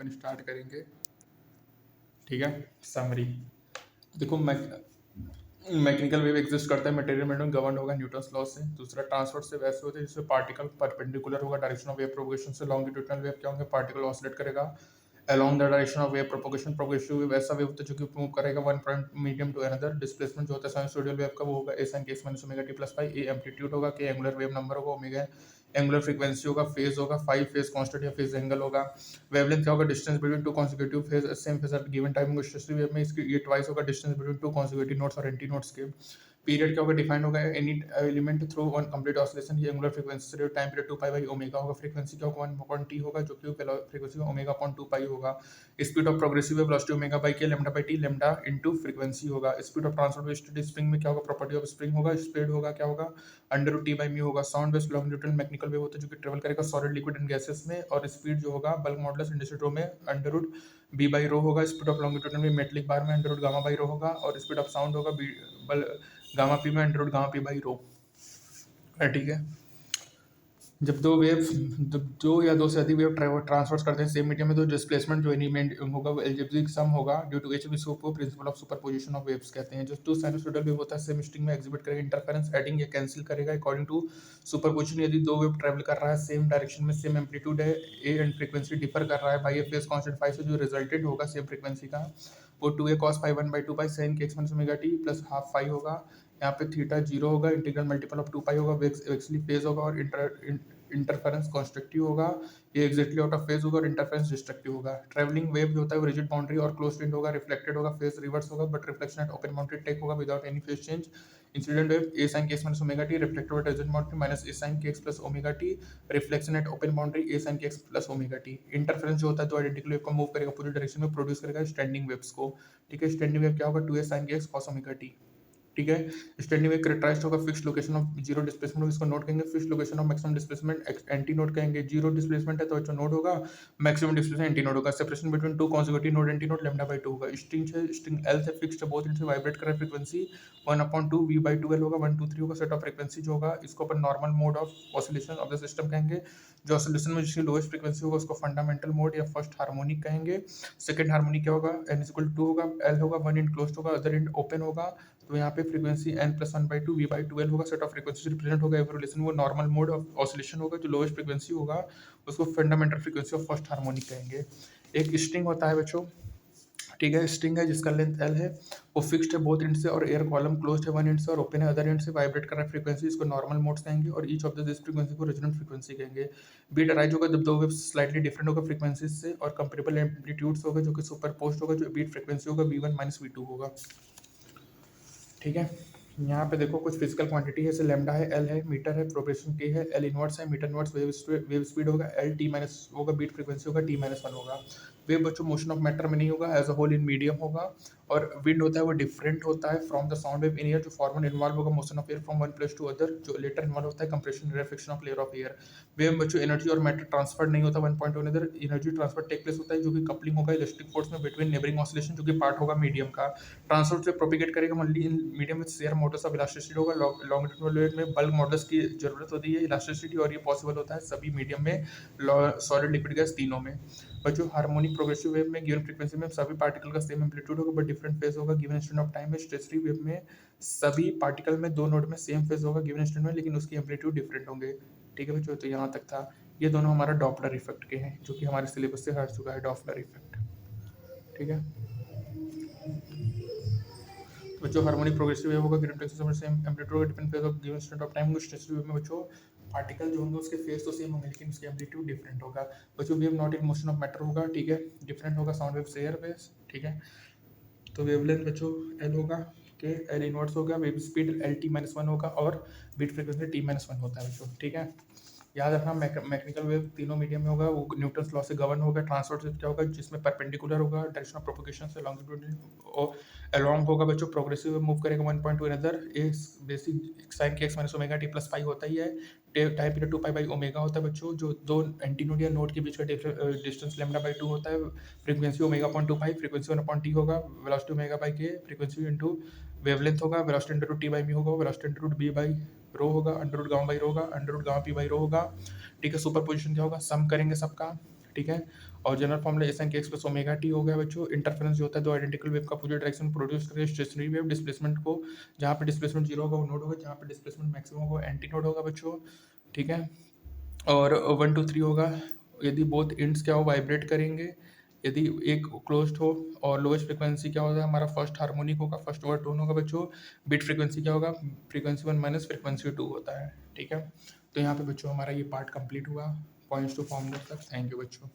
अपन start करेंगे। ठीक है, समरी। देखो मैकेनिकल वेव एग्जिस्ट करता है मटेरियल में गवर्न होगा न्यूटन्स लॉ से। दूसरा ट्रांसपोर्ट से वैसे होते हैं जिससे पार्टिकल परपेंडिकुलर होगा डायरेक्शन ऑफ वेव प्रोपगेशन से। लॉन्गिट्यूडनल वेव क्या होंगे, पार्टिकल ऑसिलेट करेगा along the direction of wave propagation। Progressive wave ऐसा वेव होता है जो कि मूव करेगा one point medium to another. Displacement जो होता है साइनसोइडल वेव का वो होगा A sin kx minus omega T plus pi. A amplitude होगा, के एंगुलर वेव नंबर होगा, ओमेगा एंगुलर फ्रीक्वेंसी होगा, फेज होगा, फाइव फेज कांस्टेंट या फेज एंगल होगा। वेवलेंथ क्या होगा, distance between two consecutive phase same phase at given time. Stationary wave में इसकी ये ट्वाइस होगा distance between two consecutive nodes और एंटी नोड्स के। पीरियड क्या होगा, डिफाइंड होगा any element through one complete oscillation. ये एंगुलर फ्रीक्वेंसी से time period 2 pi by omega होगा। फ्रीक्वेंसी क्या होगा, 1/t होगा जो कि फ्रीक्वेंसी ओमेगा अपॉन 2 पाई होगा। Speed of progressive wave velocity omega by K lambda by T, lambda into frequency होगा। Speed of transfer wave steady spring में क्या होगा, प्रॉपर्टी ऑफ स्प्रिंग होगा, स्पीड होगा क्या होगा under root T by mu होगा। Sound wave longitudinal mechanical wave होता है जो कि ट्रेवल करेगा सॉलिड लिक्विड एंड गैसेस में, और स्पीड जो होगा बल्क मॉडुलस इंडस्ट्री रो में under root B by rho होगा। स्पीड ऑफ लॉन्गिट्यूडनल में मेटलिक बार में under root gamma by rho होगा, और स्पीड ऑफ साउंड होगा बल गामा पी में under root gamma P by rho. ठीक है, जब दो या दो से अधिक वेव ट्रांसफर करते हैं सेम मीडियम में तो डिस्प्लेसमेंट जो एलिमेंट होगा वो एल्जेब्रिक सम होगा ड्यू टू एच को principle of superposition of waves कहते हैं। जो टू साइनसोइडल वेव होता है सेम स्ट्रिंग में एग्जिबिट करेगा इंटरफेरेंस एडिंग या कैंसिल करेगा अकॉर्डिंग टू सुपरपोजिशन। यदि दो वेव ट्रेवल कर रहा है सेम डायरेक्शन में, सेम एम्पलीट्यूड है, ए एंड फ्रीक्वेंसी डिफर कर रहा है by a phase constant phi से, जो रिजल्टेड होगा सेम फ्रीक्वेंसी का वो 2a cos phi 1/2 pi sin kx minus omega T plus half phi होगा। यहाँ पे थीटा 0 होगा, इंटीग्रल मल्टीपल ऑफ 2 पाई होगा, एक्चुअली फेज होगा, और इंटरफेरेंस कॉन्स्ट्रक्टिव होगा। ये एक्जैक्टली आउट ऑफ फेज होगा और इंटरफेरेंस डिस्ट्रक्टिव होगा। ट्रैवलिंग वेव जो होता है वो रिजिड बाउंड्री और क्लोज एंड होगा, रिफ्लेक्टेड होगा, फेज रिवर्स होगा, but reflection at open boundary take होगा without any phase change. Incident wave A sin kx minus omega T, reflected at adjacent boundary minus A sin kx plus omega T, reflection at open boundary A sin kx plus omega T. Interference जो होता है तो identical wave को move करेगा पूरी direction में, produce करेगा standing waves को। ठीक है, स्टैंडिंग वेव क्या होगा, 2a sin kx cos omega T. ठीक है, स्टैंडिंग वेव कैरेक्टराइज्ड होगा fixed location of zero displacement, इसको नोट कहेंगे। Fixed location of maximum displacement anti node कहेंगे। जीरो डिस्प्लेसमेंट है तो अच्छा नोड होगा, मैक्सिमम डिस्प्लेसमेंट एंटी नोड होगा। Separation between two consecutive node anti node lambda by 2 होगा। स्ट्रिंग है, स्ट्रिंग एल से फिक्स्ड है, बोथ एंड से वाइब्रेट कर रहा है, फ्रीक्वेंसी 1/2 v/2l होगा। 1 2 3 होगा सेट ऑफ फ्रीक्वेंसी जो होगा, इसको अपन normal mode of oscillation of the system कहेंगे। जो ऑसिलेशन में जिसकी लोएस्ट फ्रीक्वेंसी होगा उसको फंडामेंटल मोड या फर्स्ट हार्मोनिक कहेंगे। सेकंड हार्मोनिक क्या होगा, n=2 होगा, l होगा, वन एंड क्लोज होगा, अदर एंड ओपन होगा। तो यहाँ पे फ्रीक्वेंसी n+1/2 v/2l होगा, सेट ऑफ फ्रीक्वेंसी से रिप्रेजेंट होगा एवरी रिलेशन। वो नॉर्मल मोड ऑफ ऑसिलेशन होगा, जो लोएस्ट फ्रीक्वेंसी होगा उसको fundamental frequency of first harmonic कहेंगे। एक स्ट्रिंग होता है बच्चों, ठीक है, स्ट्रिंग है जिसका लेंथ l है, वो फिक्स्ड है बोथ एंड से, और एयर कॉलम क्लोज्ड है वन एंड से और ओपन है अदर एंड से, वाइब्रेट कर रहा है फ्रीक्वेंसी, इसको नॉर्मल मोड्स कहेंगे, और ईच ऑफ दिस फ्रीक्वेंसी को रेजोनेंट फ्रीक्वेंसी कहेंगे। बीट अराइज होगा जब दो वेव्स स्लाइटली डिफरेंट होगा फ्रीक्वेंसी से, और कंपेरेबल एम्पलीट्यूड्स होगा जो कि सुपरपोज्ड होगा, जो बीट फ्रीक्वेंसी होगा v1 माइनस v2 होगा। ठीक है, यहाँ पे देखो कुछ फिजिकल क्वांटिटी है, जैसे लैम्डा है, एल है, मीटर है, प्रोपेगेशन के है, एल इनवर्स है, मीटर इनवर्स वेव स्पीड होगा, एल टी माइनस होगा, बीट फ्रीक्वेंसी होगा, टी माइनस 1 होगा। वेव बच्चों मोशन ऑफ मैटर में नहीं होगा, as a whole in medium होगा, और विंड होता है वो डिफरेंट होता है from the sound wave in air, जो फॉर्मल इन्वॉल्व होगा motion of air from one place to other, जो लेटर इन्वॉल्व होता है compression reflection of layer of air. Wave बच्चों एनर्जी और मैटर ट्रांसफर नहीं होता one point to another, energy transfer take place होता है जो कि कपलिंग होगा इलेक्ट्रिक फोर्स में बिटवीन नेबरिंग ऑसिलेशन, जो कि पार्ट होगा मीडियम का। ट्रांसफर से प्रोपिगेट करेगा ओनली इन मीडियम में शेयर मॉडल्स ऑफ इलास्टिसिटी होगा। लॉन्गिट्यूडनल वेव में बल्क मॉडल्स की जरूरत होती है इलास्टिसिटी, और ये पॉसिबल होता है सभी मीडियम में, सॉलिड लिक्विड गैस तीनों में। बच्चों हार्मोनिक प्रोग्रेसिव वेव में गिवन फ्रीक्वेंसी में सभी पार्टिकल का सेम एम्पलीट्यूड होगा बट डिफरेंट फेज होगा गिवन इंस्टेंट ऑफ टाइम में। स्टेशनरी वेव में सभी पार्टिकल में दो नोड में सेम फेज होगा गिवन इंस्टेंट में, लेकिन उसकी एम्पलीट्यूड डिफरेंट होंगे। ठीक है बच्चों, तो यहाँ तक था। ये दोनों हमारा डॉपलर इफेक्ट के हैं जो कि हमारे सिलेबस से हट चुका है, डॉपलर इफेक्ट। ठीक है बच्चों, हार्मोनिक प्रोग्रेसिव वेव होगा गिवन फ्रीक्वेंसी सेम एम्पलीट्यूड होगा different phase of given instant of time. Stationary wave में बच्चों पार्टिकल जो होंगे उसके फेज तो सेम होंगे लेकिन उसकी एम्पलीट्यूड डिफरेंट होगा। बच्चों wave not in motion of matter होगा, ठीक है, डिफरेंट होगा साउंड वेव से एयर वेव्स। ठीक है, तो वेवलेंथ बच्चों एल होगा, के एल इनवर्स होगा, wave speed L T minus 1 होगा, और बीट फ्रीक्वेंसी टी माइनस 1 होता है बच्चों। ठीक है, याद रखना मैकेनिकल वेव तीनों मीडियम में होगा, वो न्यूटन्स लॉ से गवर्न होगा। ट्रांसवर्स वेव क्या होगा, जिसमें परपेंडिकुलर होगा डायरेक्शन ऑफ प्रोपगेशन से लॉन्गिट्यूड अलोंग होगा बच्चों। प्रोग्रेसिव वेव मूव करेगा one point to another, basic sine K X minus omega T plus pi होता ही है, time period 2 pi by omega होता है बच्चों। जो दो एंटी नोड या नोड के बीच का डिस्टेंस लैम्डा बाई 2 होता है। Frequency omega upon 2 pi, frequency 1/t होगा, velocity omega by K, frequency into wavelength होगा, velocity into T by mu होगा, velocity into B by rho होगा, under root gamma by rho होगा, under root gamma P by rho होगा। ठीक है, super position क्या होगा, सम करेंगे सबका। ठीक ठीक है। और जनरल फॉर्मूला एस एन के एक्स प्लस ओमेगा टी हो गया बच्चों। इंटरफेरेंस जो होता है दो आइडेंटिकल वेव का अपोजिट डायरेक्शन प्रोड्यूस करेगा स्टेशनरी वेव। डिस्प्लेसमेंट को जहाँ पे डिस्प्लेसमेंट जीरो होगा वो नोड होगा, जहाँ पे डिस्प्लेसमेंट मैक्सिमम होगा एंटी नोड होगा बच्चों, ठीक है। और 1 2 3 होगा यदि बोथ इंड्स क्या हो वाइब्रेट करेंगे, यदि एक क्लोज्ड हो। और लोएस्ट फ्रिक्वेंसी क्या होगा हमारा फर्स्ट हार्मोनिक होगा, फर्स्ट ओवर टोन होगा बच्चों। बिट फ्रिक्वेंसी क्या होगा, फ्रिक्वेंसी 1 माइनस फ्रिक्वेंसी 2 होता है, ठीक है। तो यहाँ पे बच्चों हमारा ये पार्ट कंप्लीट हुआ पॉइंट्स टू फॉर्मूला तक। थैंक यू बच्चों।